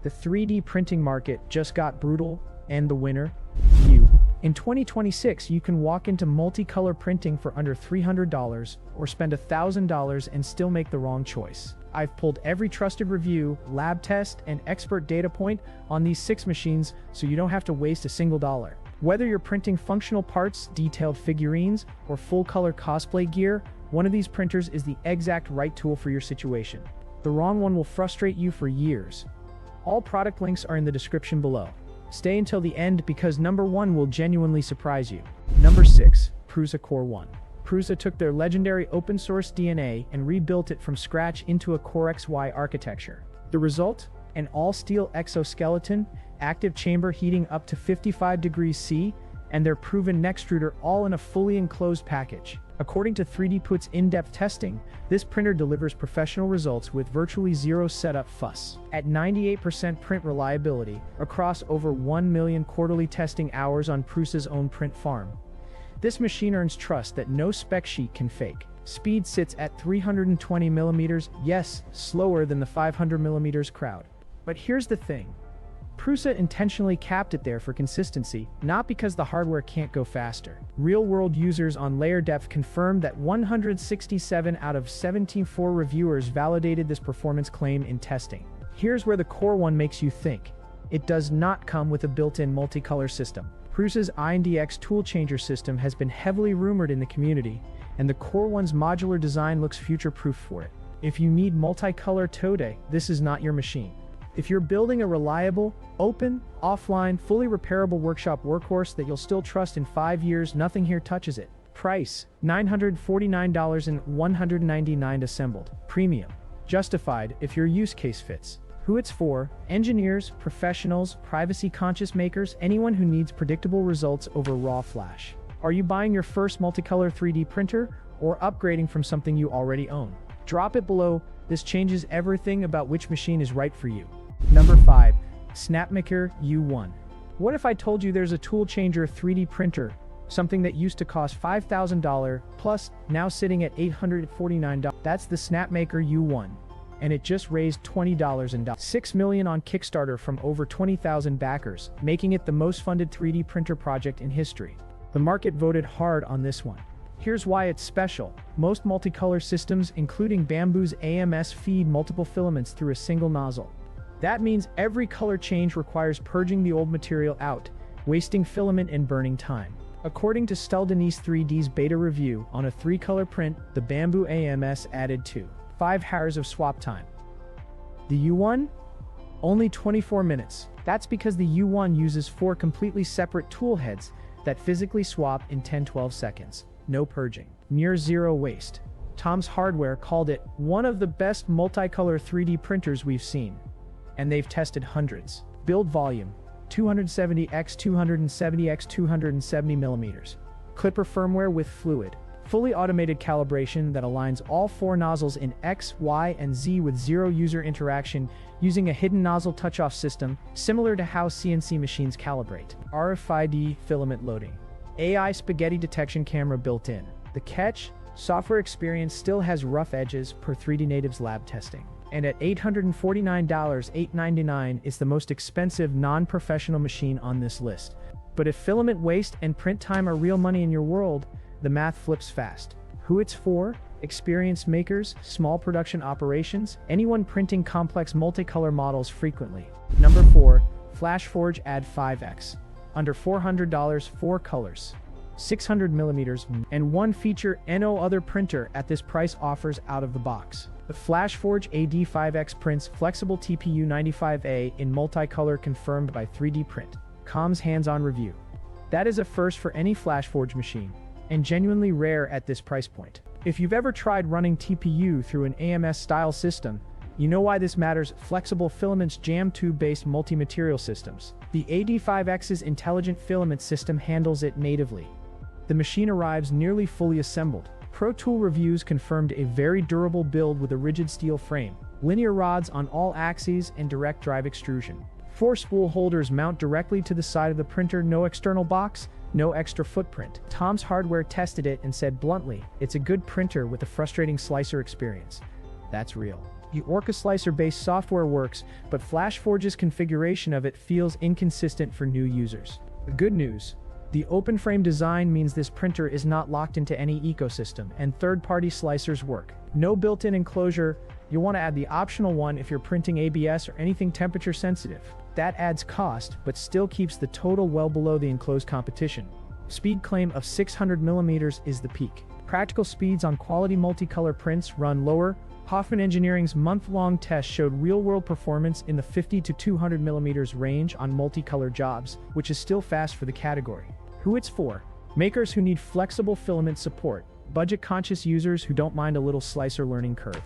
The 3D printing market just got brutal, and the winner? You. In 2026, you can walk into multicolor printing for under $300 or spend $1,000 and still make the wrong choice. I've pulled every trusted review, lab test, and expert data point on these 6 machines so you don't have to waste a single dollar. Whether you're printing functional parts, detailed figurines, or full-color cosplay gear, one of these printers is the exact right tool for your situation. The wrong one will frustrate you for years. All product links are in the description below. Stay until the end because number 1 will genuinely surprise you. Number 6. Prusa Core One. Prusa took their legendary open-source DNA and rebuilt it from scratch into a Core XY architecture. The result? An all-steel exoskeleton, active chamber heating up to 55 degrees C, and their proven neck extruder all in a fully enclosed package. According to 3D-Put's in-depth testing, this printer delivers professional results with virtually zero setup fuss. At 98% print reliability across over 1 million quarterly testing hours on Prusa's own print farm, this machine earns trust that no spec sheet can fake. Speed sits at 320 millimeters, yes, slower than the 500 millimeters crowd. But here's the thing. Prusa intentionally capped it there for consistency, not because the hardware can't go faster. Real-world users on layer depth confirmed that 167 out of 74 reviewers validated this performance claim in testing. Here's where the Core One makes you think. It does not come with a built-in multicolor system. Prusa's INDX tool changer system has been heavily rumored in the community, and the Core One's modular design looks future-proof for it. If you need multicolor today, this is not your machine. If you're building a reliable, open, offline, fully repairable workshop workhorse that you'll still trust in 5 years, nothing here touches it. Price: $949 and $199 assembled. Premium. Justified if your use case fits. Who it's for: engineers, professionals, privacy-conscious makers, anyone who needs predictable results over raw flash. Are you buying your first multicolor 3D printer or upgrading from something you already own? Drop it below. This changes everything about which machine is right for you. Number 5. Snapmaker U1. What if I told you there's a tool changer 3D printer, something that used to cost $5,000 plus, now sitting at $849? That's the Snapmaker U1, and it just raised $20 and $6 million on Kickstarter from over 20,000 backers, making it the most funded 3D printer project in history. The market voted hard on this one. Here's why it's special. Most multicolor systems, including Bambu's AMS, feed multiple filaments through a single nozzle. That means every color change requires purging the old material out, wasting filament and burning time. According to Denise 3D's beta review, on a 3-color print, the Bambu AMS added 5 hours of swap time. The U1? Only 24 minutes. That's because the U1 uses 4 completely separate tool heads that physically swap in 10-12 seconds. No purging. Near zero waste. Tom's Hardware called it one of the best multicolor 3D printers we've seen. And they've tested hundreds. Build volume: 270x 270x 270 millimeters. Clipper firmware with fluid, fully automated calibration that aligns all 4 nozzles in X, Y, and Z with zero user interaction using a hidden nozzle touch-off system, similar to how CNC machines calibrate. RFID filament loading. AI spaghetti detection camera built in. The catch? Software experience still has rough edges per 3D Native's lab testing. And at $849, $899 is the most expensive non-professional machine on this list. But if filament waste and print time are real money in your world, the math flips fast. Who it's for? Experienced makers, small production operations, anyone printing complex multicolor models frequently. Number 4. Flashforge AD5X. Under $400, 4 colors, 600 millimeters, and 1 feature. No other printer at this price offers out of the box. The Flashforge AD5X prints flexible TPU 95A in multicolor, confirmed by 3D Print.com's hands-on review. That is a first for any Flashforge machine, and genuinely rare at this price point. If you've ever tried running TPU through an AMS-style system, you know why this matters. Flexible filaments jam tube-based multi-material systems. The AD5X's intelligent filament system handles it natively. The machine arrives nearly fully assembled. Pro Tool reviews confirmed a very durable build with a rigid steel frame, linear rods on all axes, and direct drive extrusion. 4 spool holders mount directly to the side of the printer. No external box, no extra footprint. Tom's Hardware tested it and said bluntly, it's a good printer with a frustrating slicer experience. That's real. The Orca slicer-based software works, but Flashforge's configuration of it feels inconsistent for new users. The good news: the open-frame design means this printer is not locked into any ecosystem, and third-party slicers work. No built-in enclosure. You'll want to add the optional one if you're printing ABS or anything temperature-sensitive. That adds cost, but still keeps the total well below the enclosed competition. Speed claim of 600 millimeters is the peak. Practical speeds on quality multicolor prints run lower. Hoffman Engineering's month-long test showed real-world performance in the 50 to 200 millimeters range on multicolor jobs, which is still fast for the category. Who it's for? Makers who need flexible filament support, budget-conscious users who don't mind a little slicer learning curve.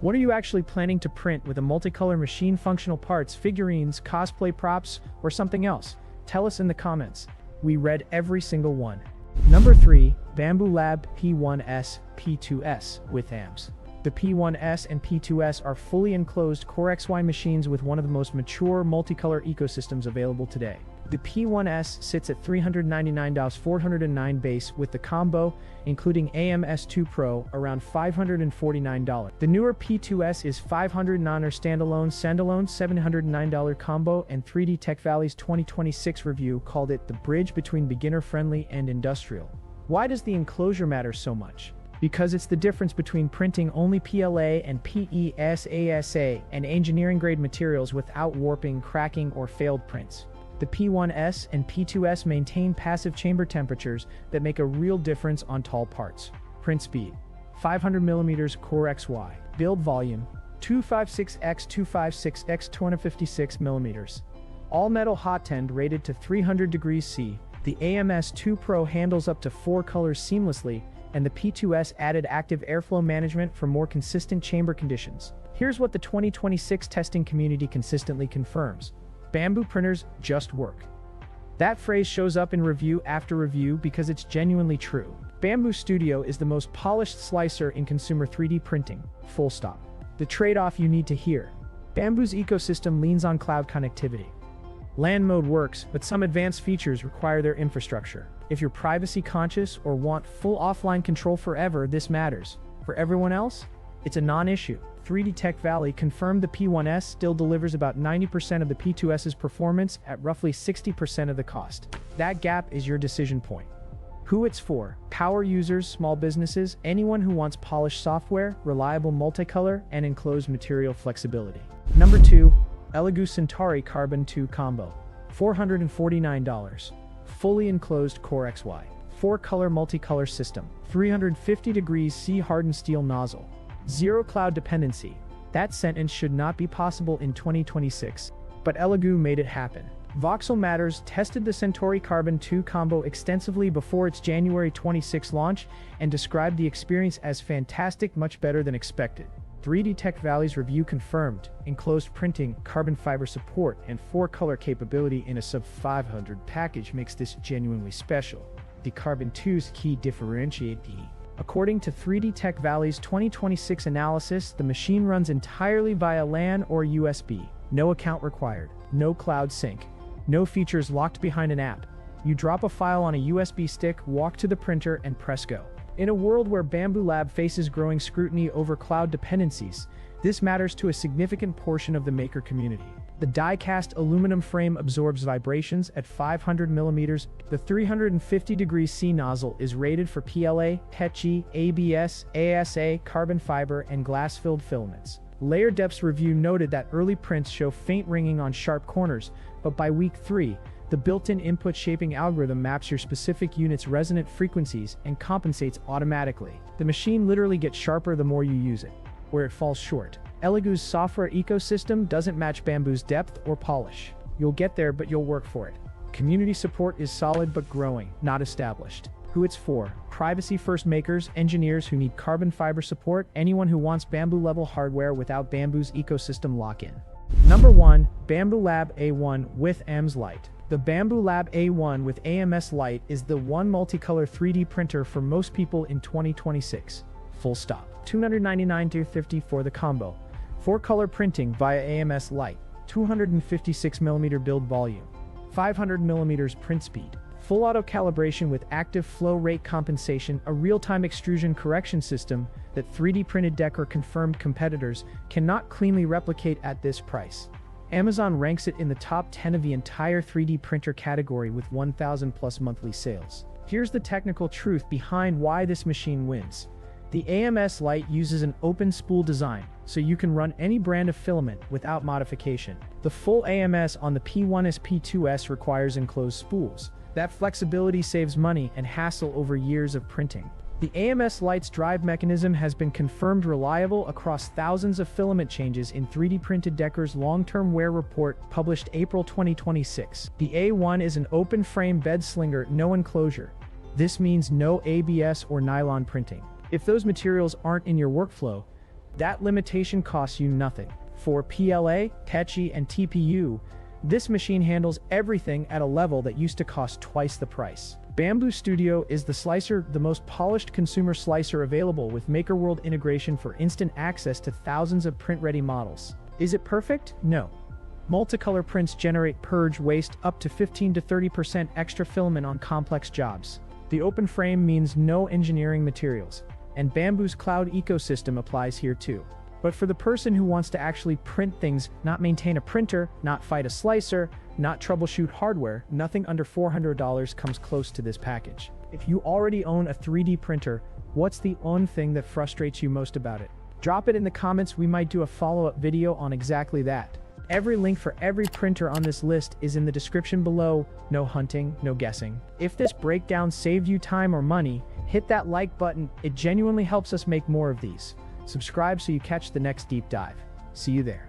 What are you actually planning to print with a multicolor machine? Functional parts, figurines, cosplay props, or something else? Tell us in the comments. We read every single one. Number 3. Bambu Lab P1S, P2S with AMS. The P1S and P2S are fully enclosed Core XY machines with one of the most mature multicolor ecosystems available today. The P1S sits at $399,409 base with the combo, including AMS2 Pro, around $549. The newer P2S is $509 standalone $709 combo, and 3D Tech Valley's 2026 review called it the bridge between beginner-friendly and industrial. Why does the enclosure matter so much? Because it's the difference between printing only PLA and PESASA and engineering-grade materials without warping, cracking, or failed prints. The P1S and P2S maintain passive chamber temperatures that make a real difference on tall parts. Print speed: 500 mm Core XY. Build volume: 256x 256 mm. All metal hot end rated to 300 degrees C. The AMS2 Pro handles up to 4 colors seamlessly, and the P2S added active airflow management for more consistent chamber conditions. Here's what the 2026 testing community consistently confirms: Bambu printers just work. That phrase shows up in review after review because it's genuinely true. Bambu Studio is the most polished slicer in consumer 3D printing, full stop. The trade-off you need to hear: Bambu's ecosystem leans on cloud connectivity. LAN mode works, but some advanced features require their infrastructure. If you're privacy conscious or want full offline control forever, this matters. For everyone else, it's a non-issue. 3D Tech Valley confirmed the P1S still delivers about 90% of the P2S's performance at roughly 60% of the cost. That gap is your decision point. Who it's for: power users, small businesses, anyone who wants polished software, reliable multicolor, and enclosed material flexibility. Number 2. Elegoo Centauri Carbon 2 Combo. $449. Fully enclosed Core XY. 4-color multicolor system. 350 degrees C hardened steel nozzle. Zero cloud dependency. That sentence should not be possible in 2026, but Elegoo made it happen. Voxel Matters tested the Centauri Carbon 2 combo extensively before its January 26 launch and described the experience as fantastic, much better than expected. 3D Tech Valley's review confirmed enclosed printing, carbon fiber support, and 4-color capability in a sub-500 package makes this genuinely special. The Carbon 2's key differentiator. According to 3D Tech Valley's 2026 analysis, the machine runs entirely via LAN or USB. No account required. No cloud sync. No features locked behind an app. You drop a file on a USB stick, walk to the printer, and press go. In a world where Bambu Lab faces growing scrutiny over cloud dependencies, this matters to a significant portion of the maker community. The die-cast aluminum frame absorbs vibrations at 500 mm. The 350 degrees C nozzle is rated for PLA, PETG, ABS, ASA, carbon fiber, and glass-filled filaments. Layer Depth's review noted that early prints show faint ringing on sharp corners, but by week 3, the built-in input shaping algorithm maps your specific unit's resonant frequencies and compensates automatically. The machine literally gets sharper the more you use it. Where it falls short: Elegoo's software ecosystem doesn't match Bambu's depth or polish. You'll get there, but you'll work for it. Community support is solid but growing, not established. Who it's for: privacy-first makers, engineers who need carbon fiber support, anyone who wants Bambu-level hardware without Bambu's ecosystem lock-in. Number 1. Bambu Lab A1 with AMS Lite. The Bambu Lab A1 with AMS Lite is the one multicolor 3D printer for most people in 2026. Full stop. $299.50 for the combo. 4-color printing via AMS Lite. 256mm build volume. 500mm print speed. Full auto calibration with active flow rate compensation, a real-time extrusion correction system that 3D printed Decor-confirmed competitors cannot cleanly replicate at this price. Amazon ranks it in the top 10 of the entire 3D printer category with 1,000 plus monthly sales. Here's the technical truth behind why this machine wins. The AMS Lite uses an open spool design, so you can run any brand of filament without modification. The full AMS on the P1S P2S requires enclosed spools. That flexibility saves money and hassle over years of printing. The AMS Lite's drive mechanism has been confirmed reliable across thousands of filament changes in 3D printed Decor's long-term wear report published April 2026. The A1 is an open-frame bed slinger, no enclosure. This means no ABS or nylon printing. If those materials aren't in your workflow, that limitation costs you nothing. For PLA, TECHI, and TPU, this machine handles everything at a level that used to cost twice the price. Bambu Studio is the slicer, the most polished consumer slicer available with MakerWorld integration for instant access to thousands of print-ready models. Is it perfect? No. Multicolor prints generate purge waste up to 15 to 30% extra filament on complex jobs. The open frame means no engineering materials, and Bambu's cloud ecosystem applies here too. But for the person who wants to actually print things, not maintain a printer, not fight a slicer, not troubleshoot hardware, nothing under $400 comes close to this package. If you already own a 3D printer, what's the one thing that frustrates you most about it? Drop it in the comments, we might do a follow-up video on exactly that. Every link for every printer on this list is in the description below. No hunting, no guessing. If this breakdown saved you time or money, hit that like button, it genuinely helps us make more of these. Subscribe so you catch the next deep dive. See you there.